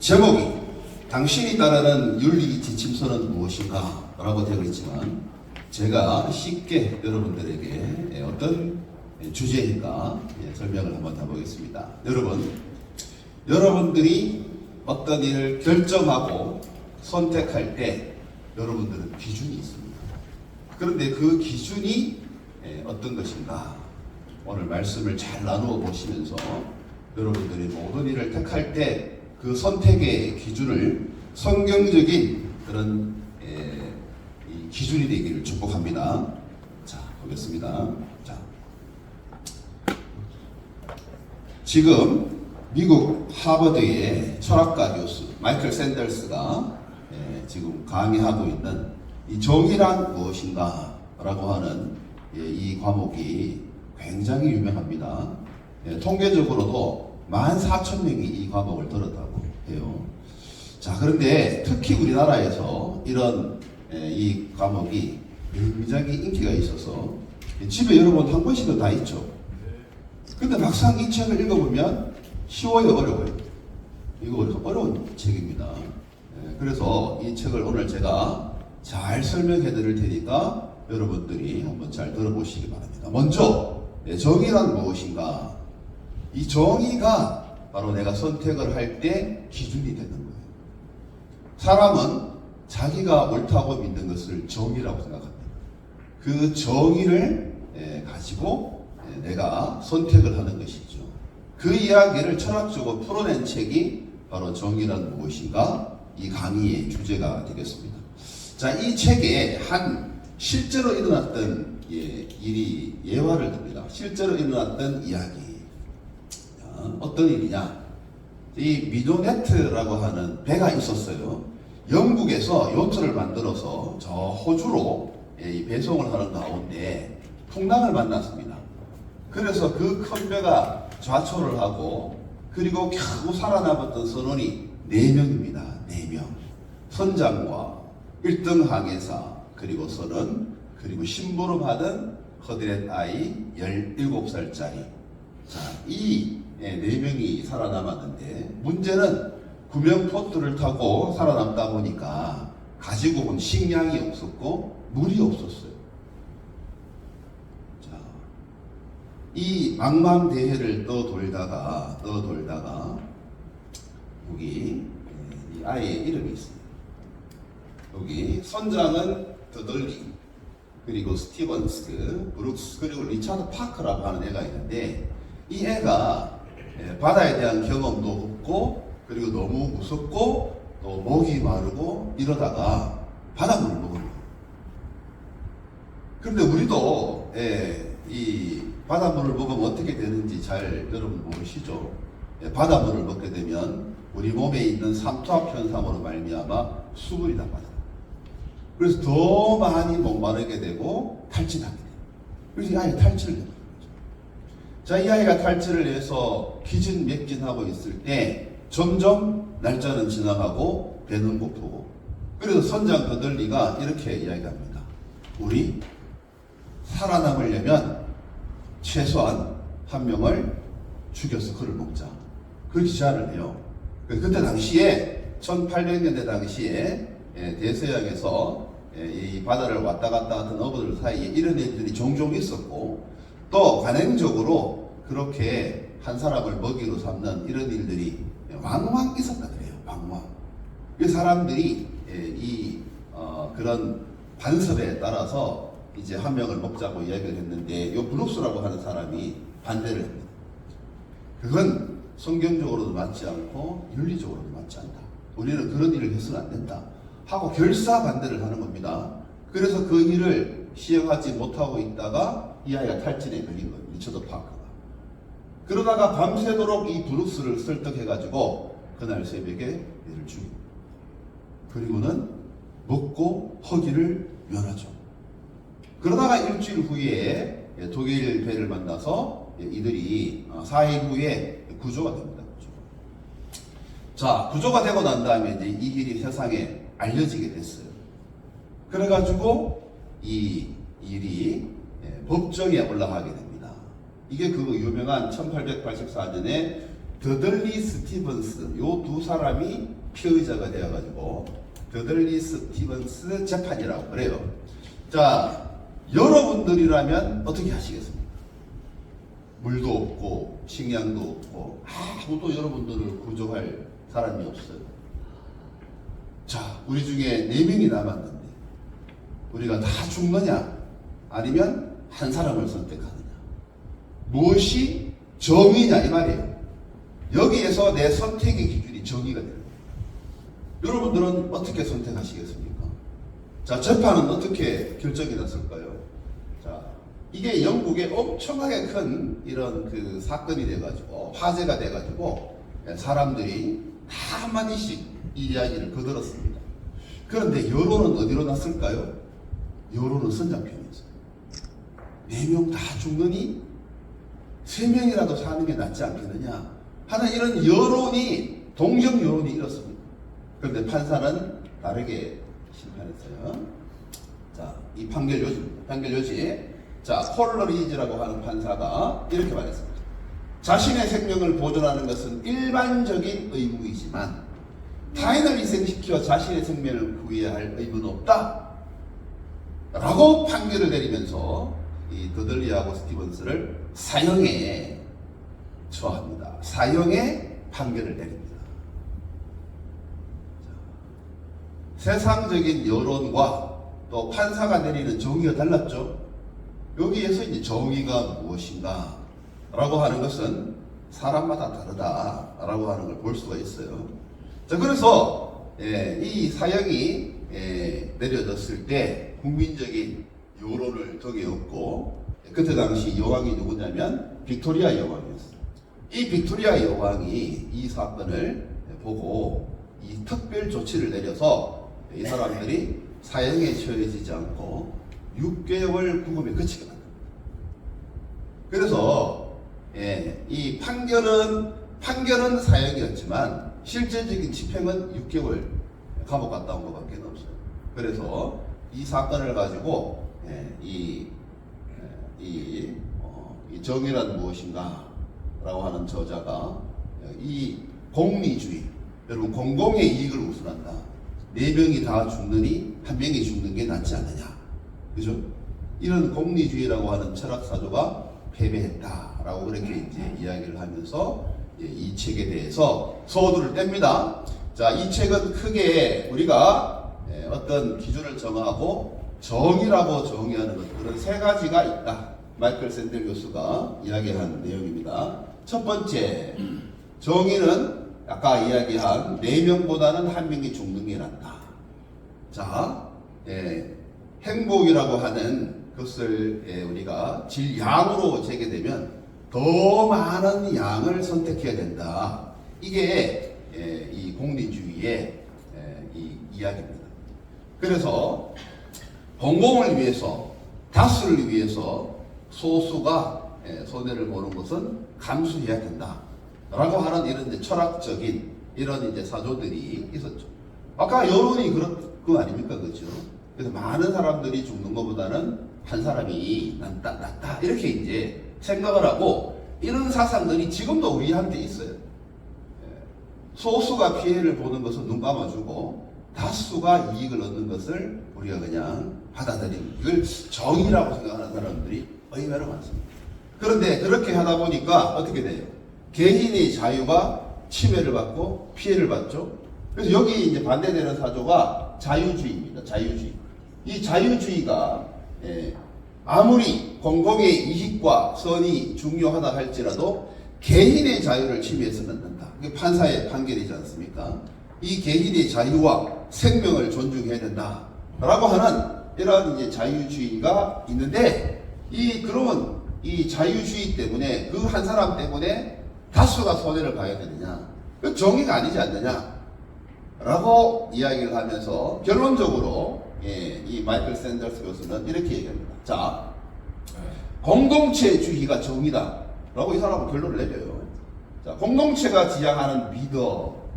제목이 당신이 따르는 윤리 지침서는 무엇인가? 라고 되어 있지만 제가 쉽게 여러분들에게 어떤 주제인가 설명을 한번 해보겠습니다. 여러분들이 어떤 일을 결정하고 선택할 때 여러분들은 기준이 있습니다. 그런데 그 기준이 어떤 것인가? 오늘 말씀을 잘 나누어 보시면서 여러분들이 모든 일을 택할 때 그 선택의 기준을 성경적인 그런 이 기준이 되기를 축복합니다. 자, 보겠습니다. 자, 지금 미국 하버드의 철학가 교수 마이클 샌더스가 지금 강의하고 있는 이 정의란 무엇인가 라고 하는 이 과목이 굉장히 유명합니다. 통계적으로도 14,000명이 이 과목을 들었다고 해요. 자, 그런데 특히 우리나라에서 이런 이 과목이 굉장히 인기가 있어서 집에 여러분 한 권씩은 다 있죠. 근데 막상 이 책을 읽어보면 쉬워요, 어려워요? 이거 어려운 책입니다. 그래서 이 책을 오늘 제가 잘 설명해 드릴 테니까 여러분들이 한번 잘 들어보시기 바랍니다. 먼저 정의란 무엇인가? 이 정의가 바로 내가 선택을 할 때 기준이 되는 거예요. 사람은 자기가 옳다고 믿는 것을 정의라고 생각합니다. 그 정의를 가지고 내가 선택을 하는 것이죠. 그 이야기를 철학적으로 풀어낸 책이 바로 정의란 무엇인가? 이 강의의 주제가 되겠습니다. 자, 이 책에 한 실제로 일어났던 일이 예화를 듭니다. 실제로 일어났던 이야기. 어떤 일이냐? 이 미도네트라고 하는 배가 있었어요. 영국에서 요트를 만들어서 저 호주로 배송을 하는 가운데 풍랑을 만났습니다. 그래서 그 큰 배가 좌초를 하고 그리고 겨우 살아남았던 선원이 4명입니다. 4명. 선장과 1등 항해사 그리고 선원 그리고 심부름하던 허드렛 아이 17살짜리. 자, 이 4명이 살아남았는데 문제는 구명포트를 타고 살아남다 보니까 가지고 온 식량이 없었고 물이 없었어요. 자, 이 망망대해를 떠돌다가 여기 이 아이의 이름이 있습니다. 여기 선장은 더덜리 그리고 스티븐스, 브룩스 그리고 리차드 파크라고 하는 애가 있는데 이 애가 바다에 대한 경험도 없고 그리고 너무 무섭고 또 목이 마르고 이러다가 바닷물을 먹어요. 그런데 우리도 이 바닷물을 먹으면 어떻게 되는지 잘 여러분 모르시죠? 바닷물을 먹게 되면 우리 몸에 있는 삼투압 현상으로 말미암아 수분이 다 빠져요. 그래서 더 많이 목마르게 되고 탈진하게 돼요. 그래서 이 아이가 탈진을 해요. 자, 이 아이가 탈출을 해서 기진맥진하고 있을 때 점점 날짜는 지나가고 배는 고프고 그래서 선장 더들리가 이렇게 이야기합니다. 우리 살아남으려면 최소한 한 명을 죽여서 그를 먹자. 그렇게 제안을 해요. 그때 당시에 1800년대 당시에 대서양에서 이 바다를 왔다 갔다 하던 어부들 사이에 이런 일들이 종종 있었고 또 관행적으로 그렇게 한 사람을 먹이로 삼는 이런 일들이 왕왕 있었다 그래요. 왕왕. 그 사람들이 그런 반섭에 따라서 이제 한 명을 먹자고 이야기를 했는데 요 브룩스라고 하는 사람이 반대를 합니다. 그건 성경적으로도 맞지 않고 윤리적으로도 맞지 않다. 우리는 그런 일을 해서는 안 된다. 하고 결사 반대를 하는 겁니다. 그래서 그 일을 시행하지 못하고 있다가 이 아이가 탈진에 걸린 거예요. 리처드 파크가. 그러다가 밤새도록 이 브룩스를 설득해가지고 그날 새벽에 얘를 죽입니다. 그리고는 먹고 허기를 면하죠. 그러다가 일주일 후에 독일 배를 만나서 이들이 4일 후에 구조가 됩니다. 자, 구조가 되고 난 다음에 이제 이 일이 세상에 알려지게 됐어요. 그래가지고 이 일이 법정에 올라가게 됩니다. 이게 그 유명한 1884년에 더들리 스티븐스 요 두 사람이 피의자가 되어가지고 더들리 스티븐스 재판이라고 그래요. 자, 여러분들이라면 어떻게 하시겠습니까? 물도 없고 식량도 없고 아무도 여러분들을 구조할 사람이 없어요. 자, 우리 중에 4명이 남았는데 우리가 다 죽느냐 아니면 한 사람을 선택하느냐, 무엇이 정의냐 이 말이에요. 여기에서 내 선택의 기준이 정의가 됩니다. 여러분들은 어떻게 선택하시겠습니까? 자, 재판은 어떻게 결정이 났을까요? 자, 이게 영국에 엄청나게 큰 이런 그 사건이 돼가지고 화제가 돼가지고 사람들이 다 한마디씩 이 이야기를 거들었습니다. 그런데 여론은 어디로 났을까요? 여론은 선장편이었어요. 4명 다 죽느니 3명이라도 사는 게 낫지 않겠느냐 하는 이런 여론이, 동정 여론이 일었습니다. 그런데 판사는 다르게 심판했어요. 자, 이 판결 요지입니다. 판결 요지. 자, 콜러리지라고 하는 판사가 이렇게 말했습니다. 자신의 생명을 보존하는 것은 일반적인 의무이지만 타인을 희생시켜 자신의 생명을 구해야 할 의무는 없다 라고 판결을 내리면서 이 더들리하고 스티븐스를 사형에 처합니다. 사형의 판결을 내립니다. 자, 세상적인 여론과 또 판사가 내리는 정의가 달랐죠. 여기에서 이제 정의가 무엇인가 라고 하는 것은 사람마다 다르다라고 하는 걸 볼 수가 있어요. 자, 그래서 이 사형이 내려졌을 때 국민적인 여론을 덕에 얻고, 그때 당시 여왕이 누구냐면 빅토리아 여왕이었어요. 이 빅토리아 여왕이 이 사건을 보고 이 특별 조치를 내려서 이 사람들이 사형에 처해지지 않고 6개월 구금에 그치게 만듭니다. 그래서 이 판결은 사형이었지만 실제적인 집행은 6개월 감옥 갔다 온 것밖에 없어요. 그래서 이 사건을 가지고 이 정의란 무엇인가 라고 하는 저자가 이 공리주의, 여러분 공공의 이익을 우선한다. 4명이 다 죽느니 1명이 죽는 게 낫지 않느냐, 그죠? 이런 공리주의라고 하는 철학사조가 패배했다라고 그렇게 이제 이야기를 하면서 이 책에 대해서 소두를 뗍니다. 자, 이 책은 크게 우리가 어떤 기준을 정하고 정의라고 정의하는 것, 그런 3가지가 있다. 마이클 샌델 교수가 이야기한 내용입니다. 첫 번째, 정의는 아까 이야기한 4명보다는 1명이 죽는 게 낫다. 자, 행복이라고 하는 것을 우리가 질양으로 재게 되면 더 많은 양을 선택해야 된다. 이게 이 공리주의의 이 이야기입니다. 그래서 공공을 위해서, 다수를 위해서 소수가 손해를 보는 것은 감수해야 된다 라고 하는 이런 이제 철학적인 이런 이제 사조들이 있었죠. 아까 여론이 그런 거 아닙니까? 그렇죠? 그래서 많은 사람들이 죽는 것보다는 한 사람이 낫다 이렇게 이제 생각을 하고, 이런 사상들이 지금도 우리한테 있어요. 소수가 피해를 보는 것은 눈 감아주고 다수가 이익을 얻는 것을 우리가 그냥 받아들이는, 이걸 정의라고 생각하는 사람들이 의외로 많습니다. 그런데 그렇게 하다 보니까 어떻게 돼요? 개인의 자유가 침해를 받고 피해를 받죠. 그래서 여기 이제 반대되는 사조가 자유주의입니다. 자유주의. 이 자유주의가 아무리 공공의 이익과 선이 중요하다 할지라도 개인의 자유를 침해해서는 안 된다. 이게 판사의 판결이지 않습니까? 이 개인의 자유와 생명을 존중해야 된다 라고 하는 이런 이제 자유주의가 있는데, 그러면 이 자유주의 때문에 그 한 사람 때문에 다수가 손해를 봐야 되느냐? 그 정의가 아니지 않느냐? 라고 이야기를 하면서 결론적으로 이 마이클 샌더스 교수는 이렇게 얘기합니다. 자, 공동체주의가 정의다 라고 이 사람은 결론을 내려요. 자, 공동체가 지향하는 미덕,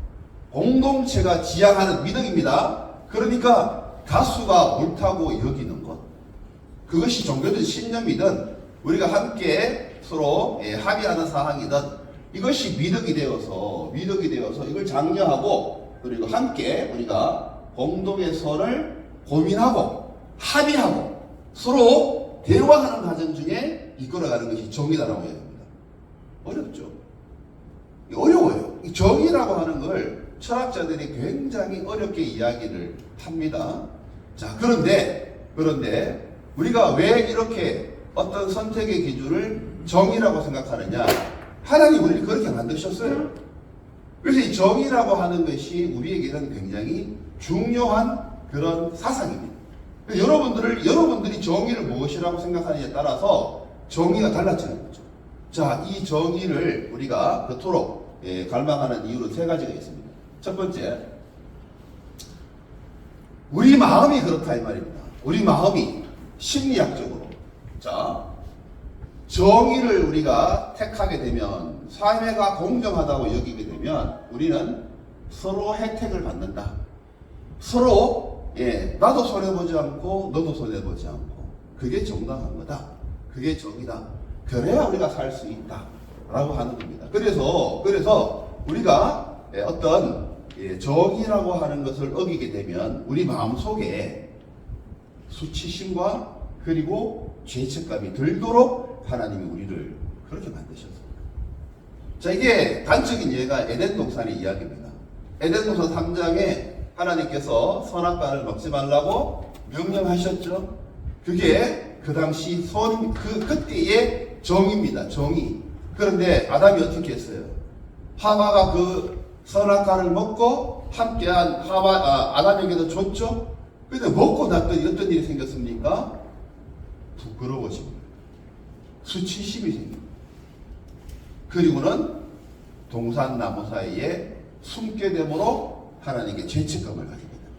공동체가 지향하는 미덕입니다. 그러니까 다수가 옳다고 여기는 것, 그것이 종교든 신념이든 우리가 함께 서로 합의하는 사항이든 이것이 미덕이 되어서 이걸 장려하고 그리고 함께 우리가 공동의 선을 고민하고 합의하고 서로 대화하는 과정 중에 이끌어가는 것이 정의다라고 얘기합니다. 어렵죠? 어려워요. 이 정의라고 하는 걸 철학자들이 굉장히 어렵게 이야기를 합니다. 자, 그런데 우리가 왜 이렇게 어떤 선택의 기준을 정의라고 생각하느냐? 하나님 우리를 그렇게 만드셨어요. 그래서 이 정의라고 하는 것이 우리에게는 굉장히 중요한 그런 사상입니다. 여러분들이 정의를 무엇이라고 생각하느냐에 따라서 정의가 달라지는 거죠. 자, 이 정의를 우리가 그토록 갈망하는 이유는 세 가지가 있습니다. 첫 번째, 우리 마음이 그렇다 이 말입니다. 우리 마음이 심리학적으로, 자, 정의를 우리가 택하게 되면, 사회가 공정하다고 여기게 되면 우리는 서로 혜택을 받는다. 서로 나도 손해보지 않고 너도 손해보지 않고, 그게 정당한 거다. 그게 정의다. 그래야 우리가 살 수 있다 라고 하는 겁니다. 그래서 우리가 어떤 정의라고 하는 것을 어기게 되면 우리 마음속에 수치심과 그리고 죄책감이 들도록 하나님이 우리를 그렇게 만드셨습니다. 자, 이게 단적인 예가 에덴 동산의 이야기입니다. 에덴 동산 3장에 하나님께서 선악과를 먹지 말라고 명령하셨죠. 그게 그 당시 그때의 정의입니다. 정의. 그런데 아담이 어떻게 했어요? 하와가 그 선악과를 먹고 함께한 아담에게도 줬죠. 근데 먹고 났더니 어떤 일이 생겼습니까? 부끄러워집니다. 수치심이 생깁니다. 그리고는 동산나무 사이에 숨게 됨으로 하나님께 죄책감을 가지게 됩니다.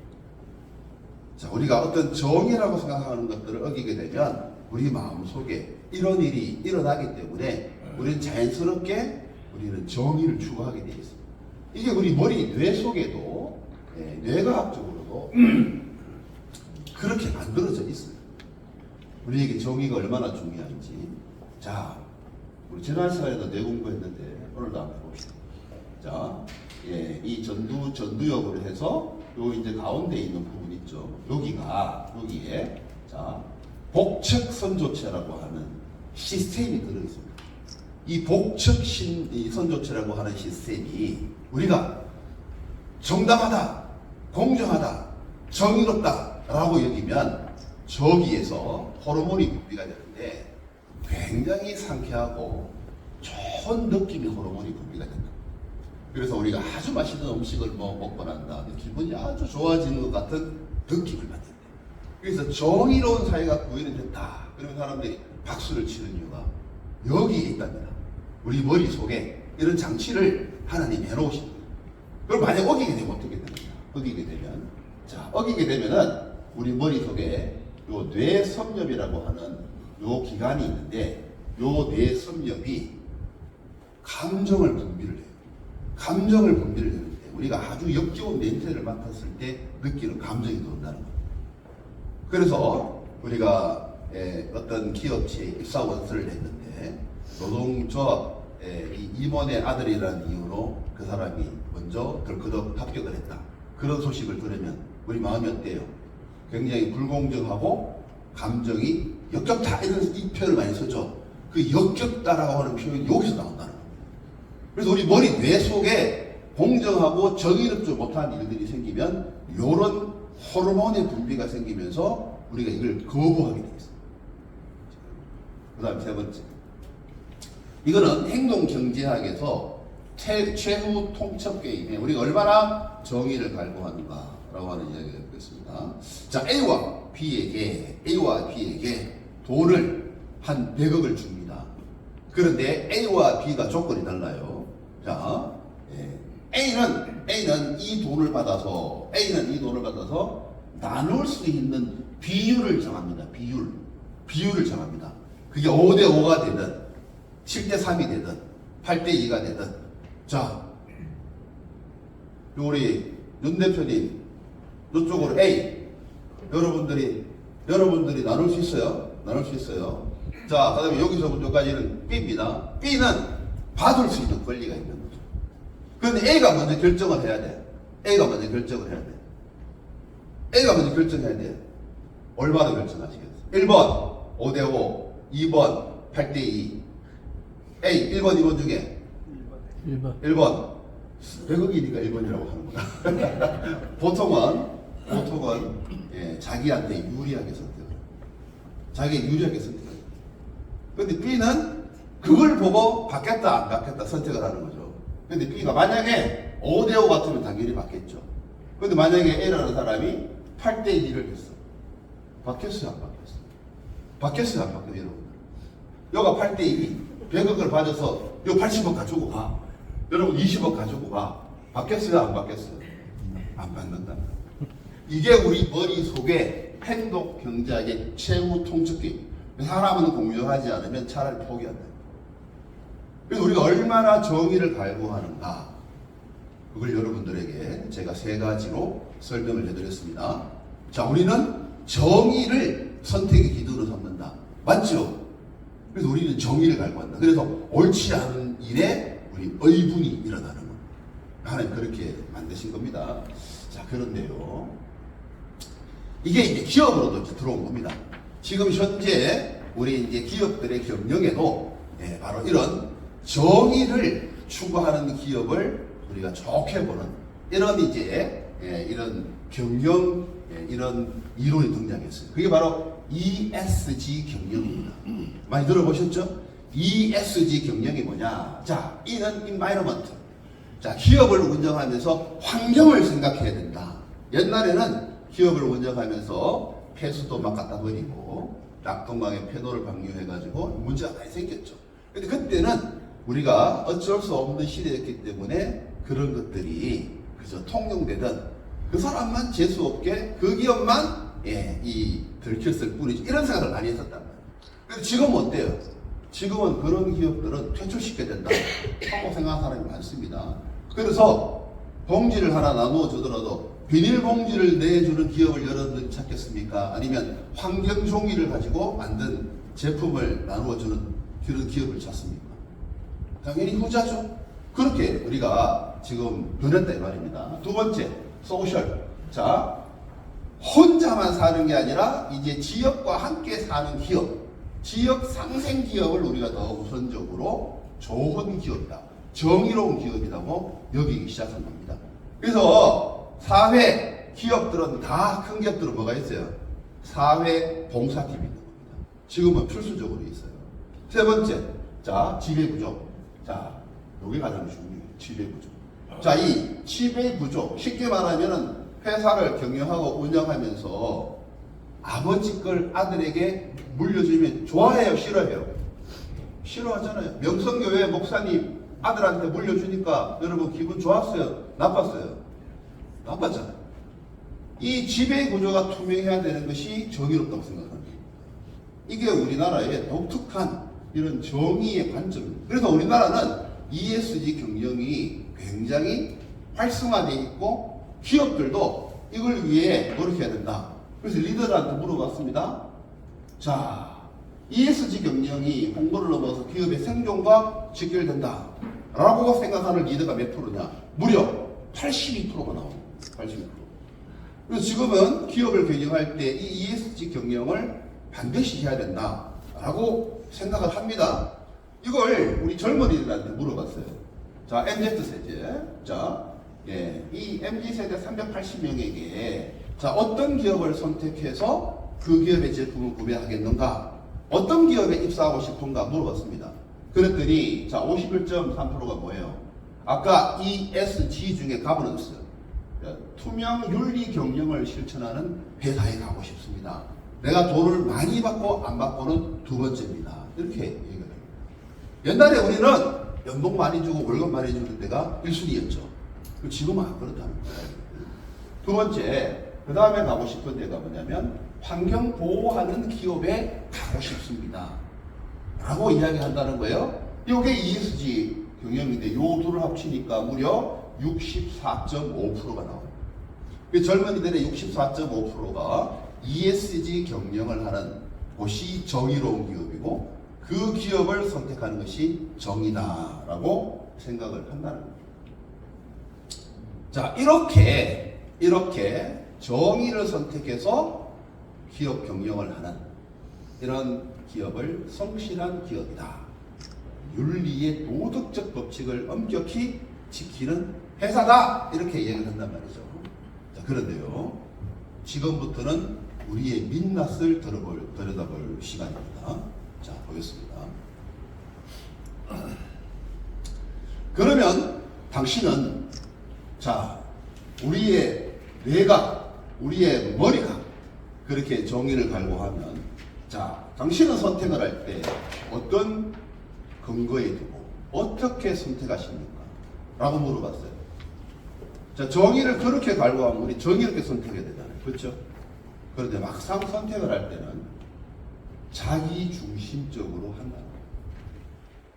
자, 우리가 어떤 정의라고 생각하는 것들을 어기게 되면 우리 마음속에 이런 일이 일어나기 때문에 우리는 자연스럽게 우리는 정의를 추구하게 되어 있습니다. 이게 우리 뇌 속에도 뇌과학적으로도 그렇게 만들어져 있어요. 우리에게 정의가 얼마나 중요한지. 자, 우리 지난 시간에도 뇌 공부했는데 오늘도 한번 봅시다. 자, 이 전두엽으로 해서 요 이제 가운데 있는 부분 있죠. 여기에 자, 복척 선조체라고 하는 시스템이 들어 있습니다. 이 복척 선조체라고 하는 시스템이 우리가 정당하다, 공정하다, 정의롭다라고 여기면 저기에서 호르몬이 분비가 되는데 굉장히 상쾌하고 좋은 느낌의 호르몬이 분비가 된다. 그래서 우리가 아주 맛있는 음식을 먹고 난 다음에 기분이 아주 좋아지는 것 같은 느낌을 받는다. 그래서 정의로운 사회가 구현이 됐다. 그러면 사람들이 박수를 치는 이유가 여기에 있답니다. 우리 머릿속에 이런 장치를 하나님이 해놓으신 거예요. 그럼 만약 어기게 되면 어떻게 됩니까? 어기게 되면은 우리 머릿속에 요 뇌섬엽이라고 하는 요 기관이 있는데 요 뇌섬엽이 감정을 분비를 해요. 감정을 분비를 하는데 우리가 아주 역겨운 냄새를 맡았을 때 느끼는 감정이 들어온다는 거예요. 그래서 우리가 어떤 기업체에 입사원서를 냈는데 노동조합 임원의 아들이라는 이유로 그 사람이 먼저 덜커덕 합격을 했다. 그런 소식을 들으면 우리 마음이 어때요? 굉장히 불공정하고 감정이 역겹다 이런 이 표현을 많이 쓰죠. 그 역겹다라고 하는 표현이 여기서 나온다는 겁니다. 그래서 우리 뇌 속에 공정하고 정의롭지 못한 일들이 생기면 이런 호르몬의 분비가 생기면서 우리가 이걸 거부하게 되어 있습니다. 그 다음 세 번째, 이거는 행동경제학에서 최후 통첩 게임에 우리가 얼마나 정의를 갈구하는가라고 하는 이야기가 있습니다. 자, A와 B에게 돈을 한 100억을 줍니다. 그런데 A와 B가 조건이 달라요. 자, A는 이 돈을 받아서 나눌 수 있는 비율을 정합니다. 비율을 정합니다. 그게 5대5가 되든 7대3이 되든 8대2가 되든. 자, 우리 윤 대표님 이쪽으로 A 여러분들이 나눌 수 있어요. 자, 그 다음에 여기서부터까지는 B입니다. B는 받을 수 있는 권리가 있는 거죠. 그런데 A가 먼저 결정을 해야 돼. A가 먼저 결정을 해야 돼. A가 먼저 결정해야 돼. 얼마나 결정하시겠어요? 1번 5대5, 2번 8대2. A 1번, 2번 중에 1번 100억이니까 1번이라고 하는구나. 보통은 예, 자기한테 유리하게 선택을 해요. 자기가 유리하게 선택을 해요. 근데 B는 그걸 보고 받겠다 안 받겠다 선택을 하는 거죠. 근데 B가 만약에 5대5 같으면 당연히 받겠죠. 근데 만약에 A라는 사람이 8대2를 했어. 받겠어요 안 받겠어요? 받겠어요 안 받겠어요? 여러분, 여가 8대2 100억을 받아서 요 80억 가지고 가. 여러분 20억 가지고 가. 받겠어요 안 받겠어요? 안 받는다. 이게 우리 머릿속에 행동 경제학의 최후 통첩기. 사람은 공유하지 않으면 차라리 포기한다. 그래서 우리가 얼마나 정의를 갈구하는가, 그걸 여러분들에게 제가 세 가지로 설명을 해드렸습니다. 자, 우리는 정의를 선택의 기준으로 삼는다. 맞죠? 그래서 우리는 정의를 갈구한다. 그래서 옳지 않은 일에 우리 의분이 일어나는 겁니다. 하나님 그렇게 만드신 겁니다. 자, 그런데요, 이게 이제 기업으로도 들어온 겁니다. 지금 현재 우리 이제 기업들의 경영에도 바로 이런 정의를 추구하는 기업을 우리가 좋게 보는 이런 이제 이런 경영 이런 이론이 등장했어요. 그게 바로 ESG 경영입니다. 많이 들어보셨죠? ESG 경영이 뭐냐? 자, E는 environment. 자, 기업을 운영하면서 환경을 생각해야 된다. 옛날에는 기업을 운영하면서 폐수도 막 갖다 버리고 낙동강에 폐노를 방류해가지고 문제가 많이 생겼죠. 근데 그때는 우리가 어쩔 수 없는 시대였기 때문에 그런 것들이 그저 통용되던 그 사람만 재수없게 그 기업만 들켰을 뿐이지, 이런 생각을 많이 했었단 말이에요. 근데 지금은 어때요? 지금은 그런 기업들은 퇴출시켜야 된다 하고 생각하는 사람이 많습니다. 그래서 봉지를 하나 나누어 주더라도 비닐봉지를 내주는 기업을 여러분들이 찾겠습니까? 아니면 환경 종이를 가지고 만든 제품을 나누어주는 그런 기업을 찾습니까? 당연히 후자죠. 그렇게 우리가 지금 변했다 이 말입니다. 두 번째, 소셜. 자, 혼자만 사는 게 아니라 이제 지역과 함께 사는 기업, 지역 상생 기업을 우리가 더 우선적으로 좋은 기업이다, 정의로운 기업이라고 여기기 시작한 겁니다. 그래서 사회 기업들은 다, 큰 기업들은 뭐가 있어요? 사회 봉사팀이 있는 겁니다. 지금은 필수적으로 있어요. 세 번째, 자, 지배구조. 자, 여기 가장 중요해요. 지배구조. 자, 이 지배구조, 쉽게 말하면은 회사를 경영하고 운영하면서 아버지 걸 아들에게 물려주면 좋아해요, 싫어해요? 싫어하잖아요. 명성교회 목사님 아들한테 물려주니까 여러분 기분 좋았어요? 나빴어요? 나빴잖아요. 이 지배구조가 투명해야 되는 것이 정의롭다고 생각합니다. 이게 우리나라의 독특한 이런 정의의 관점입니다. 그래서 우리나라는 ESG 경영이 굉장히 활성화되어 있고 기업들도 이걸 위해 노력해야 된다. 그래서 리더들한테 물어봤습니다. 자, ESG 경영이 홍보를 넘어서 기업의 생존과 직결된다 라고 생각하는 리더가 몇 프로냐? 무려 82%가 나옵니다. 82%. 그래서 지금은 기업을 경영할 때 이 ESG 경영을 반드시 해야 된다 라고 생각을 합니다. 이걸 우리 젊은이들한테 물어봤어요. 자, MZ세대. 자, 이 MZ세대 380명에게 자, 어떤 기업을 선택해서 그 기업의 제품을 구매하겠는가? 어떤 기업에 입사하고 싶은가 물어봤습니다. 그랬더니 자, 51.3%가 뭐예요? 아까 ESG 중에 가버넌스, 투명 윤리 경영을 실천하는 회사에 가고 싶습니다. 내가 돈을 많이 받고 안 받고는 두 번째입니다. 이렇게 얘기를 합니다. 옛날에 우리는 연봉 많이 주고 월급 많이 주는 데가 1순위였죠. 지금은 안 그렇다는 거예요. 두 번째, 그 다음에 가고 싶은 데가 뭐냐면 환경 보호하는 기업에 가고 싶습니다 라고 이야기한다는 거예요. 이게 ESG 경영인데 요 둘을 합치니까 무려 64.5%가 나와요. 젊은이들의 64.5%가 ESG 경영을 하는 곳이 정의로운 기업이고, 그 기업을 선택하는 것이 정의다라고 생각을 한다는 겁니다. 자, 이렇게 정의를 선택해서 기업 경영을 하는 이런 기업을 성실한 기업이다. 윤리의 도덕적 법칙을 엄격히 지키는 회사다. 이렇게 얘기를 한단 말이죠. 자, 그런데요. 지금부터는 우리의 민낯을 들여다볼 시간입니다. 자, 보겠습니다. 그러면 당신은 자, 우리의 뇌가, 우리의 머리가 그렇게 정의를 갈구하면 자, 당신은 선택을 할 때 어떤 근거에 두고 어떻게 선택하십니까? 라고 물어봤어요. 자, 정의를 그렇게 갈구하면 우리 정의롭게 선택해야 되잖아요. 그렇죠? 그런데 막상 선택을 할 때는 자기 중심적으로 한다.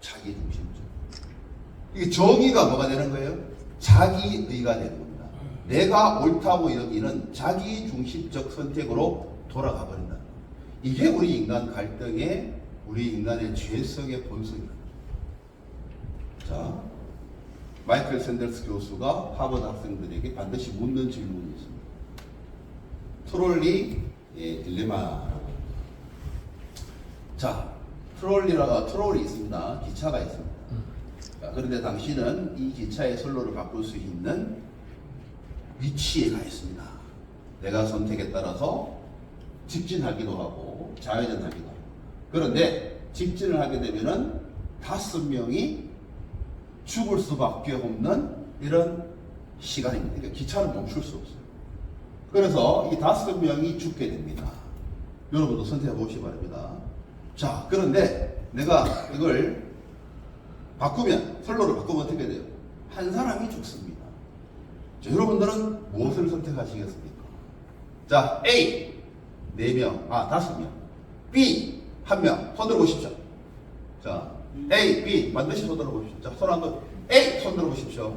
자기 중심적. 이게 정의가 뭐가 되는 거예요? 자기의가 되는 겁니다. 내가 옳다고 여기는 자기 중심적 선택으로 돌아가 버린다. 이게 우리 인간 갈등의, 우리 인간의 죄성의 본성입니다. 자, 마이클 샌델스 교수가 하버드 학생들에게 반드시 묻는 질문이 있습니다. 트롤리 딜레마라고. 자, 트롤이 있습니다. 기차가 있습니다. 자, 그런데 당신은 이 기차의 선로를 바꿀 수 있는 위치에 가 있습니다. 내가 선택에 따라서 직진하기도 하고 좌회전하기도 하고. 그런데 직진을 하게 되면은 5명이 죽을 수밖에 없는 이런 시간입니다. 그러니까 기차는 멈출 수 없어요. 그래서 이 5명이 죽게 됩니다. 여러분도 선택해 보시기 바랍니다. 자, 그런데 내가 이걸 바꾸면, 선로를 바꾸면 어떻게 돼요? 한 사람이 죽습니다. 자, 여러분들은 무엇을 선택하시겠습니까? 자, A 4명, 5명, B 1명, 손 들어보십시오. 자, A, B 반드시 손 들어보십시오. 자, 손 한번 A 손 들어보십시오.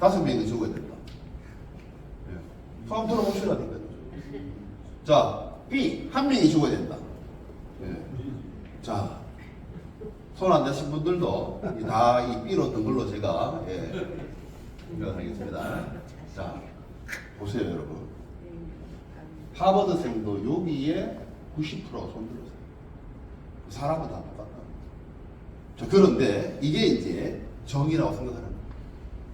5명이 죽어야 된다. 예. 손 한번 들어보시라니까요. 자, B 1명이 죽어야 된다. 예. 자, 손 안 대신 분들도 다 이 B로 든 걸로 제가 생각하겠습니다. 자, 보세요, 여러분. 하버드생도 여기에 90% 손들었어요. 사람은 다 똑같다. 자, 그런데 이게 이제 정의라고 생각하는 거예요.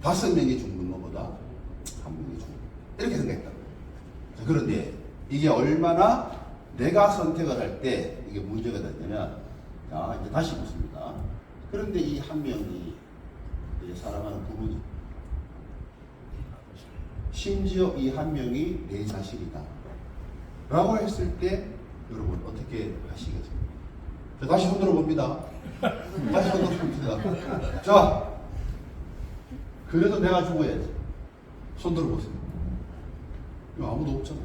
5명이 죽는 것보다 1명이 죽는 거. 이렇게 생각했다. 자, 그런데 이게 얼마나 내가 선택을 할 때 이게 문제가 됐냐면, 자, 이제 다시 묻습니다. 그런데 이 1명이 사랑하는 부부니, 심지어 이 1명이 내 자식이다 라고 했을 때 여러분 어떻게 하시겠습니까? 자, 다시 손 들어봅니다. 다시 손 들어봅니다. 자, 그래도 내가 죽어야지. 손 들어보세요. 이거 아무도 없잖아.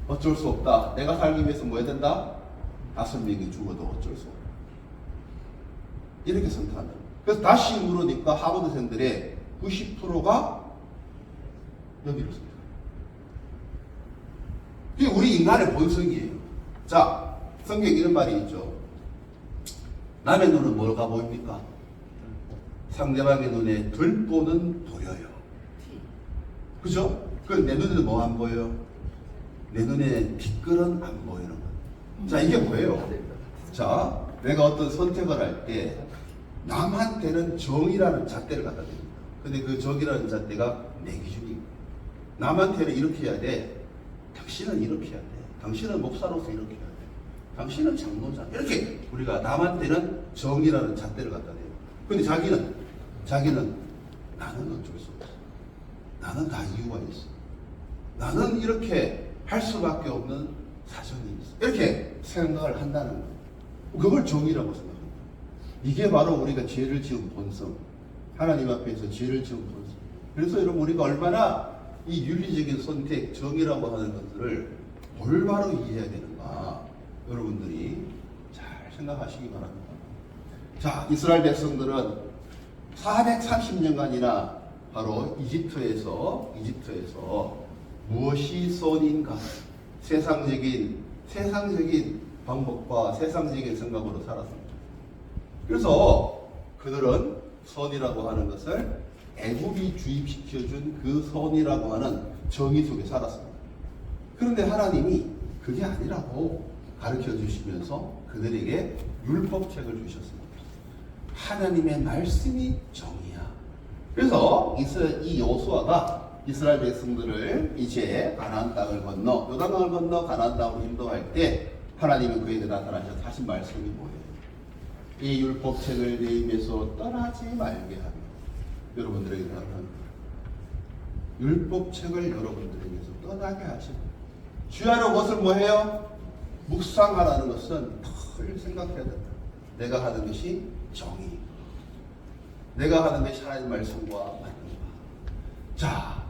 어쩔 수 없다. 내가 살기 위해서 뭐 해야 된다? 5명이 죽어도 어쩔 수 없다. 이렇게 선택한다. 그래서 다시 물으니까 하버드생들의 90%가 여기를 선택합니다. 그게 우리 인간의 본성이에요. 자, 성경에 이런 말이 있죠. 남의 눈은 뭐가 보입니까? 상대방의 눈에 들보는 보여요. 그죠? 그럼 내 눈에는 뭐 안 보여요? 내 눈에 뒷글은 안 보이는 거예요. 자, 이게 뭐예요? 자, 내가 어떤 선택을 할 때 남한테는 정이라는 잣대를 갖다 줍니다. 근데 그 정이라는 잣대가 내 기준이에요. 남한테는 이렇게 해야 돼. 당신은 이렇게 해야 돼. 당신은 목사로서 이렇게 해야 돼. 당신은 장로자. 이렇게 우리가 남한테는 정이라는 잣대를 갖다 대요. 근데 자기는 나는 어쩔 수 없어. 나는 다 이유가 있어. 나는 이렇게 할 수밖에 없는 사정이 있어. 이렇게 생각을 한다는 거예요. 그걸 정의라고 생각합니다. 이게 바로 우리가 죄를 지은 본성. 하나님 앞에서 죄를 지은 본성. 그래서 여러분 우리가 얼마나 이 윤리적인 선택, 정의라고 하는 것들을 올바로 이해해야 되는가 여러분들이 잘 생각하시기 바랍니다. 자, 이스라엘 백성들은 430년간이나 바로 이집트에서 무엇이 선인가? 세상적인 방법과 세상적인 생각으로 살았습니다. 그래서 그들은 선이라고 하는 것을 애굽이 주입시켜준 그 선이라고 하는 정의 속에 살았습니다. 그런데 하나님이 그게 아니라고 가르쳐 주시면서 그들에게 율법책을 주셨습니다. 하나님의 말씀이 정의야. 그래서 이 여호수아가 이스라엘 백성들을 이제 가나안 땅을 건너 요단강을 건너 가나안 땅으로 인도할 때 하나님은 그에게 나타나셔서 하신 말씀이 뭐예요? 이 율법책을 내 입에서 떠나지 말게 하며 여러분들에게 나타난 율법책을 여러분들에게서 떠나게 하시고 주야로 것을 뭐해요? 묵상하라는 것은 늘 생각해야 된다. 내가 하는 것이 정의, 내가 하는 것이 하나님 말씀과 맞는 것. 자,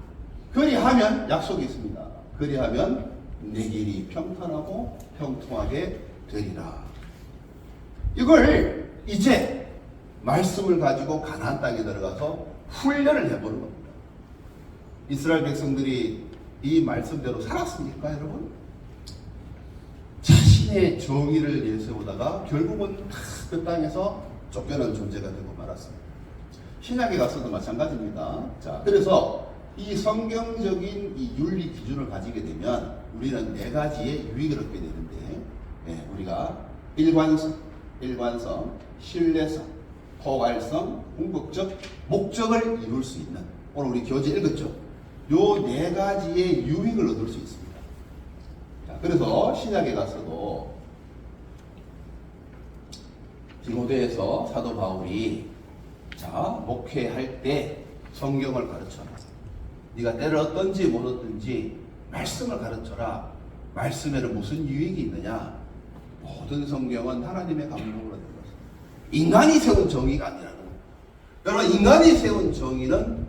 그리하면 약속이 있습니다. 그리하면 내 길이 평탄하고 평통하게 되리라. 이걸 이제 말씀을 가지고 가나안 땅에 들어가서 훈련을 해보는 겁니다. 이스라엘 백성들이 이 말씀대로 살았습니까, 여러분? 자신의 정의를 내세우다가 결국은 그 땅에서 쫓겨난 존재가 되고 말았습니다. 신약에 가서도 마찬가지입니다. 자, 그래서 이 성경적인 이 윤리 기준을 가지게 되면 우리는 네 가지의 유익을 얻게 되는데, 우리가 일관성, 신뢰성, 포괄성, 궁극적, 목적을 이룰 수 있는, 오늘 우리 교재 읽었죠? 요 네 가지의 유익을 얻을 수 있습니다. 자, 그래서 신약에 가서도 디모데에서 사도 바울이 목회할 때 성경을 가르쳐라. 네가 때를 얻든지 못 얻든지 말씀을 가르쳐라. 말씀에는 무슨 유익이 있느냐? 모든 성경은 하나님의 감동으로 된 것입니다. 인간이 세운 정의가 아니라는 거예요. 여러분, 인간이 세운 정의는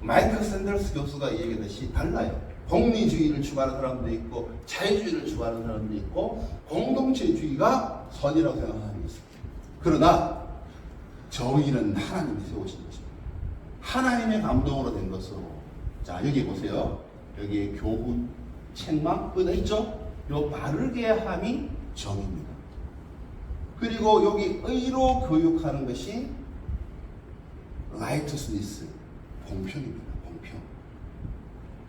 마이클 샌더스 교수가 얘기했듯이 달라요. 공리주의를 추구하는 사람도 있고 자유주의를 추구하는 사람도 있고 공동체주의가 선이라고 생각하는 사람이 있습니다. 그러나 정의는 하나님이 세우신 것입니다. 하나님의 감동으로 된 것으로. 자, 여기 보세요. 여기에 교훈, 책망 끄져 있죠? 요 바르게 함이 정의입니다. 그리고 여기 의로 교육하는 것이 righteousness, 공평입니다. 공평.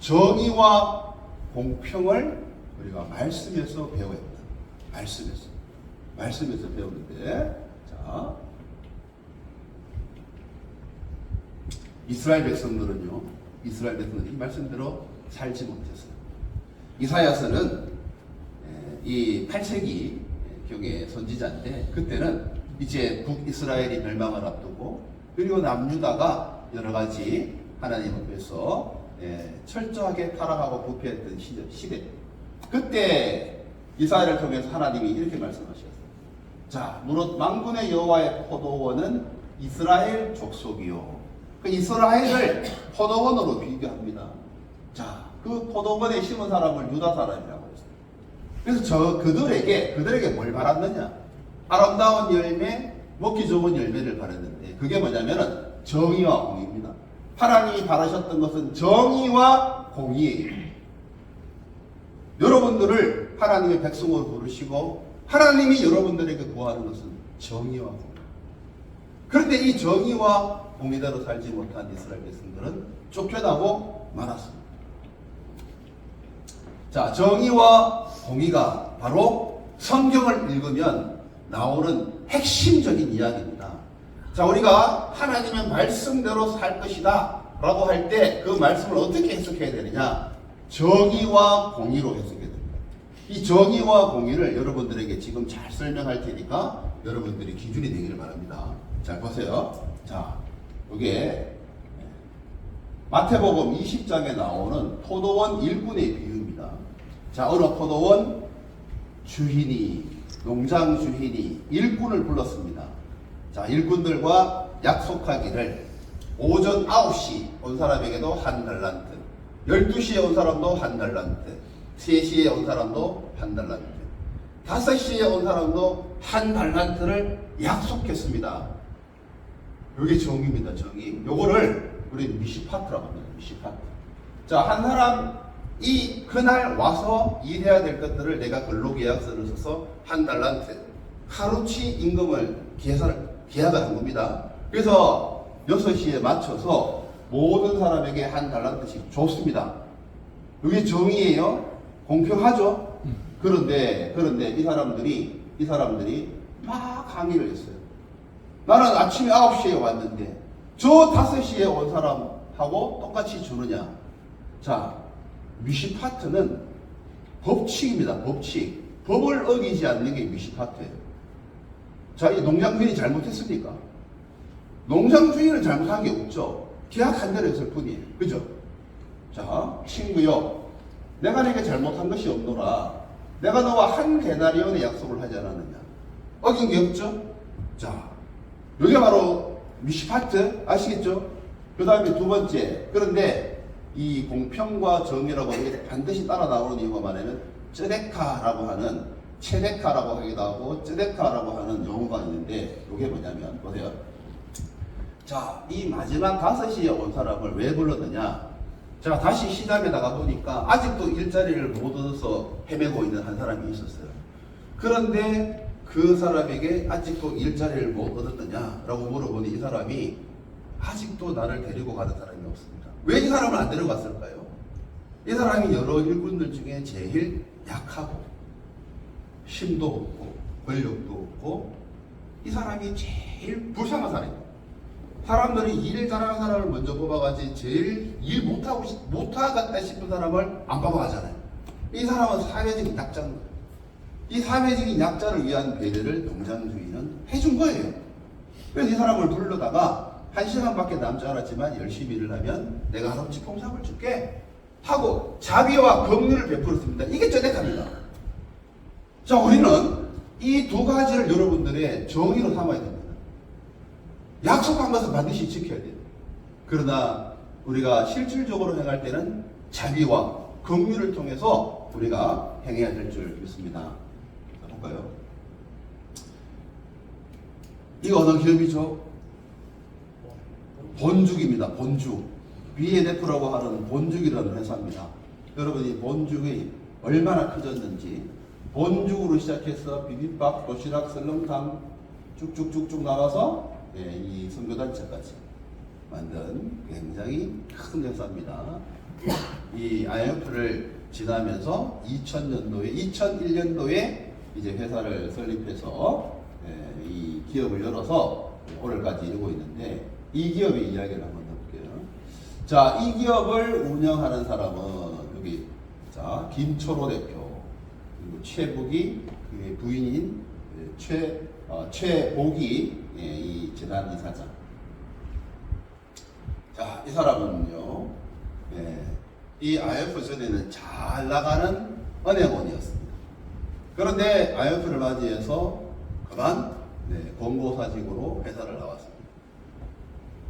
정의와 공평을 우리가 말씀에서 배워야 합니다. 말씀에서 배우는데, 자, 이스라엘 백성들은 이 말씀대로 살지 못했어요. 이사야서는 이 8세기 경의 선지자인데, 그때는 이제 북이스라엘이 멸망을 앞두고 그리고 남유다가 여러 가지 하나님 앞에서 철저하게 타락하고 부패했던 시대. 그때 이사야를 통해서 하나님이 이렇게 말씀하셨어요. 자, 무릇 만군의 여호와의 포도원은 이스라엘 족속이요. 그 이스라엘을 포도원으로 비교합니다. 자, 그 포도원에 심은 사람을 유다 사람이라고 했어요. 그래서 그들에게 뭘 바랐느냐? 아름다운 열매, 먹기 좋은 열매를 바랐는데, 그게 뭐냐면은 정의와 공의입니다. 하나님이 바라셨던 것은 정의와 공의예요. 여러분들을 하나님의 백성으로 부르시고 하나님이 여러분들에게 구하는 것은 정의와 공의. 그런데 이 정의와 공의대로 살지 못한 이스라엘 백성들은 쫓겨나고 말았습니다. 자, 정의와 공의가 바로 성경을 읽으면 나오는 핵심적인 이야기입니다. 자, 우리가 하나님의 말씀대로 살 것이다 라고 할 때 그 말씀을 어떻게 해석해야 되느냐? 정의와 공의로 해석해야 됩니다. 이 정의와 공의를 여러분들에게 지금 잘 설명할 테니까 여러분들이 기준이 되기를 바랍니다. 잘 보세요. 자, 이게 마태복음 20장에 나오는 포도원 일꾼의 비유입니다. 자, 어느 포도원 주인이, 농장 주인이 일꾼을 불렀습니다. 자, 일꾼들과 약속하기를 오전 9시 온 사람에게도 한 달란트, 12시에 온 사람도 한 달란트, 3시에 온 사람도 한 달란트, 5시에 온 사람도 한 달란트를 약속했습니다. 이게 정의입니다. 정의. 요거를 우리 미시파트라고 합니다. 미시파트. 자, 한 사람 이 그날 와서 일해야 될 것들을 내가 근로계약서를 써서 한 달란트 하루치 임금을 계약을 한 겁니다. 그래서 6시에 맞춰서 모든 사람에게 한 달란트씩 줬습니다. 이게 정의예요? 공평하죠? 그런데 이 사람들이 막 항의를 했어요. 나는 아침에 9시에 왔는데 저 5시에 온 사람하고 똑같이 주느냐? 자, 미시파트는 법칙입니다. 법칙. 법을 어기지 않는 게 미시파트예요. 자, 이 농장 주인이 잘못했습니까? 농장 주인은 잘못한 게 없죠. 계약한 대로 했을 뿐이에요. 그죠? 자, 친구요. 내가 내게 잘못한 것이 없노라. 내가 너와 한 데나리온의 약속을 하지 않았느냐. 어긴 게 없죠? 자, 이게 바로 미시파트 아시겠죠? 그 다음에 두 번째. 그런데 이 공평과 정의라고 이게 반드시 따라 나오는 이유가 뭐냐면 쯔데카라고 하는 체데카라고 하기도 하고 쯔데카라고 하는 용어가 있는데 이게 뭐냐면 보세요. 자, 이 마지막 5시에 온 사람을 왜 불렀느냐? 자, 다시 시장에 나가 보니까 아직도 일자리를 못 얻어서 헤매고 있는 한 사람이 있었어요. 그런데 그 사람에게 아직도 일자리를 못 얻었느냐? 라고 물어보니 이 사람이 아직도 나를 데리고 가는 사람이 없습니다. 왜 이 사람을 안 데려갔을까요? 이 사람이 여러 일꾼들 중에 제일 약하고 힘도 없고 권력도 없고 이 사람이 제일 불쌍한 사람입니다. 사람들이 일 잘하는 사람을 먼저 뽑아가지 제일 일 못하겠다 싶은 사람을 안 뽑아가잖아요. 이 사람은 사회적인 약자인 거예요. 이 사회적인 약자를 위한 배려를 농장주의는 해준 거예요. 그래서 이 사람을 불러다가 1시간밖에 남지 않았지만 열심히 일을 하면 내가 하루치 봉사를 줄게 하고 자비와 긍휼을 베풀었습니다. 이게 쩌대합니다. 자, 우리는 이 두 가지를 여러분들의 정의로 삼아야 됩니다. 약속한 것은 반드시 지켜야 돼요. 그러나 우리가 실질적으로 행할 때는 자비와 긍휼을 통해서 우리가 행해야 될 줄 믿습니다. 자, 볼까요? 이거 어느 기업이죠? 본죽입니다. 본죽. BNF라고 하는 본죽이라는 회사입니다. 여러분이 본죽이 얼마나 커졌는지 본죽으로 시작해서 비빔밥, 도시락, 설렁탕 쭉쭉쭉쭉 나가서 이 선교단체까지 만든 굉장히 큰 회사입니다. 이 IMF를 지나면서 2001년도에 이제 회사를 설립해서 이 기업을 열어서 오늘까지 이루고 있는데 이 기업의 이야기를 한번 해볼게요. 자, 이 기업을 운영하는 사람은 여기 자 김초로 대표 그리고 최복이 부인인 최복이 이 재단 이사장. 자, 이 사람은요, 이 IMF 전에는 잘 나가는 은행원이었습니다. 그런데 IMF를 맞이해서 그만 권고사직으로 회사를 나왔습니다.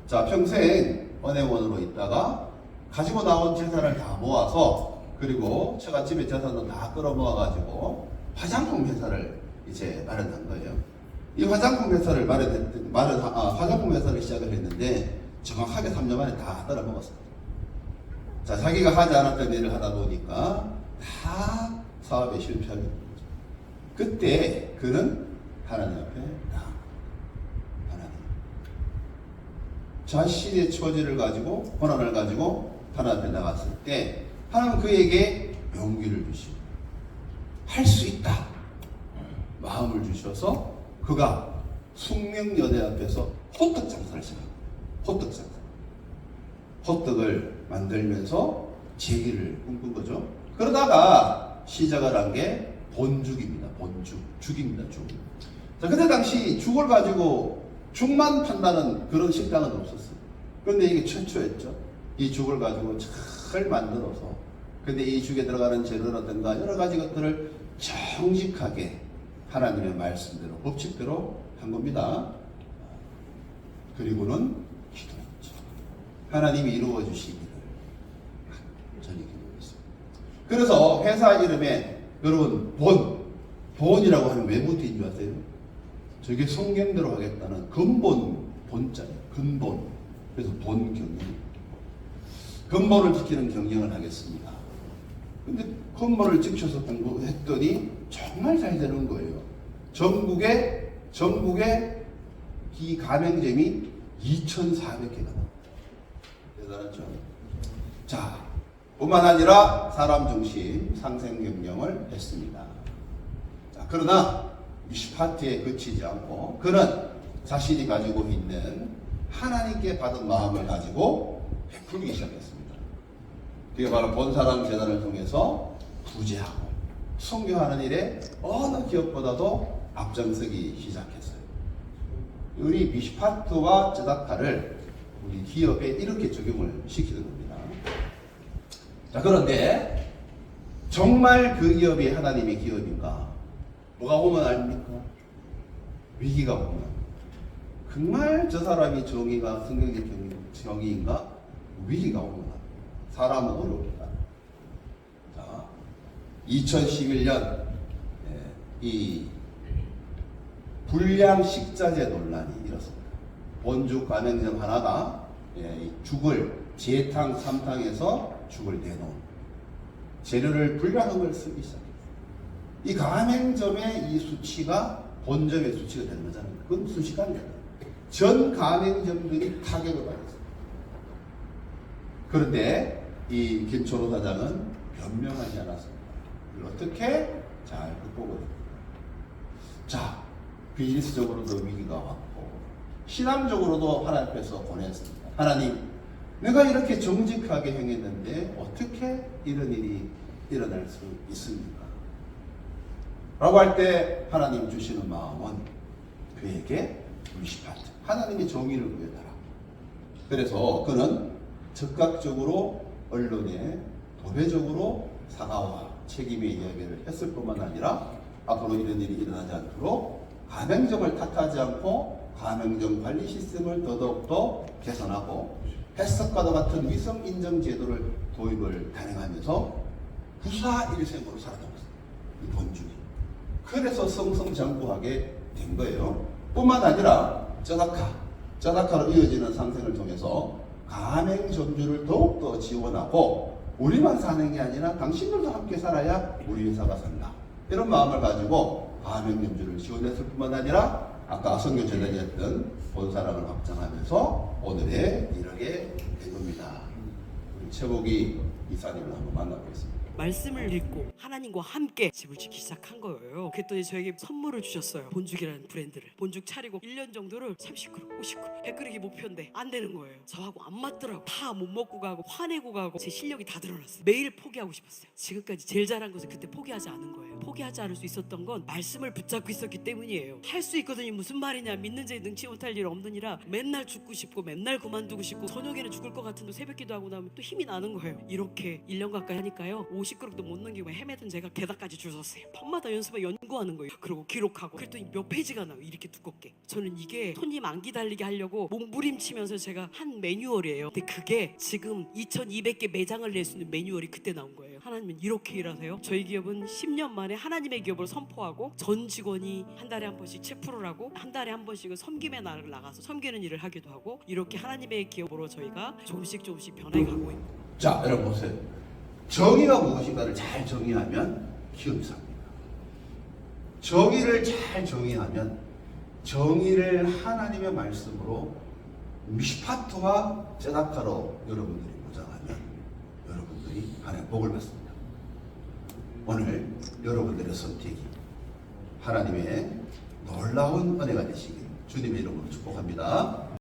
자, 평생 은행원으로 있다가 가지고 나온 재산을 다 모아서 그리고 처갓집의 재산도 다 끌어모아가지고 화장품 회사를 이제 마련한 거예요. 이 화장품 회사를 화장품 회사를 시작을 했는데 정확하게 3년 만에 다 떨어먹었습니다. 자, 자기가 하지 않았던 일을 하다 보니까 다 사업에 실패하게 된 거죠. 그때 그는 하나님 앞에 하나님 자신의 처지를 가지고 고난을 가지고 하나님 앞에 나갔을 때 하나님 그에게 용기를 주시고 할 수 있다 마음을 주셔서 그가 숙명여대 앞에서 호떡 장사를 시작합니다. 호떡 장사. 호떡을 만들면서 재기를 꿈꾼 거죠. 그러다가 시작을 한 게 본죽입니다. 본죽. 죽입니다. 죽. 자, 그때 당시 죽을 가지고 죽만 판다는 그런 식당은 없었어요. 그런데 이게 최초였죠. 이 죽을 가지고 잘 만들어서 근데 이 죽에 들어가는 재료라든가 여러 가지 것들을 정직하게 하나님의 말씀대로 법칙대로 한 겁니다. 그리고는 기도했죠. 하나님이 이루어 주시기를 전히 기도했습니다. 그래서 회사 이름에 여러분 본이라고 하면 왜 붙인 줄 아세요? 저게 성경대로 하겠다는 본자예요. 근본. 그래서 본 경영. 근본을 지키는 경영을 하겠습니다. 근데 건물을 지켜서 공부했더니 정말 잘 되는 거예요. 전국에 이 가맹점이 2,400개가 나와요. 대단하죠? 자, 뿐만 아니라 사람 중심 상생 경영을 했습니다. 자, 그러나 미시파트에 그치지 않고 그는 자신이 가지고 있는 하나님께 받은 마음을 가지고 베풀기 시작했습니다. 그게 바로 본사랑 재단을 통해서 부재하고 선교하는 일에 어느 기업보다도 앞장서기 시작했어요. 우리 미시파트와 쯔다카를 우리 기업에 이렇게 적용을 시키는 겁니다. 자, 그런데 정말 그 기업이 하나님의 기업인가? 뭐가 오면 아닙니까? 위기가 오면. 정말 저 사람이 정의가 성경적 정의인가? 위기가 오면 사람은 어렵다. 자, 2011년 이 불량식자재 논란이 일었습니다. 본죽 가맹점 하나가 죽을 재탕, 삼탕에서 죽을 내놓은 재료를 불량한 걸 쓰기 시작했어요. 이 가맹점의 이 수치가 본점의 수치가 되는 거잖아요. 그건 순식간에 전 가맹점들이 타격을 받았어요. 그런데 이 김초로 사장은 변명하지 않았습니다. 이걸 어떻게 잘 극복을 했습니다. 자, 비즈니스적으로도 위기가 왔고 신앙적으로도 하나님 앞에서 고뇌했습니다. 하나님, 내가 이렇게 정직하게 행했는데 어떻게 이런 일이 일어날 수 있습니까? 라고 할 때 하나님 주시는 마음은 그에게 미시파트, 하나님의 정의를 구해달라. 그래서 그는 즉각적으로 언론에 도배적으로 사과와 책임의 이야기를 했을 뿐만 아니라 앞으로 이런 일이 일어나지 않도록 가맹점을 탓하지 않고 가맹점 관리 시스템을 더더욱더 개선하고 해석과도 같은 위성 인정 제도를 도입을 단행하면서 부사일생으로 살아남았습니다. 이 본주이. 그래서 성성장구하게 된 거예요. 뿐만 아니라 쩌다카로 이어지는 상생을 통해서 가맹점주를 더욱더 지원하고 우리만 사는 게 아니라 당신들도 함께 살아야 우리 회사가 산다. 이런 마음을 가지고 가맹점주를 지원했을 뿐만 아니라 아까 선교재단이 했던 본사랑을 확장하면서 오늘에 이르게 된 겁니다. 우리 최복이 이사님을 한번 만나보겠습니다. 말씀을 읽고 하나님과 함께 집을 짓기 시작한 거예요. 그랬더니 저에게 선물을 주셨어요. 본죽이라는 브랜드를. 본죽 차리고 1년 정도를 30그릇, 50그릇, 100그릇이 목표인데 안 되는 거예요. 저하고 안 맞더라고. 다 못 먹고 가고 화내고 가고 제 실력이 다 드러났어요. 매일 포기하고 싶었어요. 지금까지 제일 잘한 것은 그때 포기하지 않은 거예요. 포기하지 않을 수 있었던 건 말씀을 붙잡고 있었기 때문이에요. 할 수 있거든요. 무슨 말이냐. 믿는 자에 능치 못할 일 없느니라. 맨날 죽고 싶고 맨날 그만두고 싶고 저녁에는 죽을 것 같은데 새벽 기도하고 나면 또 힘이 나는 거예요. 이렇게 1년 가까이 하니까요. 50그릇도 못 넘기고 헤매던 제가 게다까지 주웠어요. 밤마다 연습에 연구하는 거예요. 그리고 기록하고. 그랬더니 몇 페이지가 나와요. 이렇게 두껍게. 저는 이게 손님 안 기다리게 하려고 몸부림치면서 제가 한 매뉴얼이에요. 근데 그게 지금 2200개 매장을 낼 수 있는 매뉴얼이 그때 나온 거예요. 하나님은 이렇게 일하세요. 저희 기업은 10년 만에 하나님의 기업을 선포하고 전 직원이 한 달에 한 번씩 체프를 하고 한 달에 한 번씩은 섬김의 날을 나가서 섬기는 일을 하기도 하고 이렇게 하나님의 기업으로 저희가 조금씩 변해가고 있는. 자, 여러분 보세요. 정의가 무엇인가를 잘 정의하면 기업이 삽니다. 정의를 잘 정의하면 정의를 하나님의 말씀으로 미시파트와 쩌다카로 여러분들이 보장하면 여러분들이 하나님의 복을 받습니다. 오늘 여러분들의 선택이 하나님의 놀라운 은혜가 되시길 주님의 이름으로 축복합니다.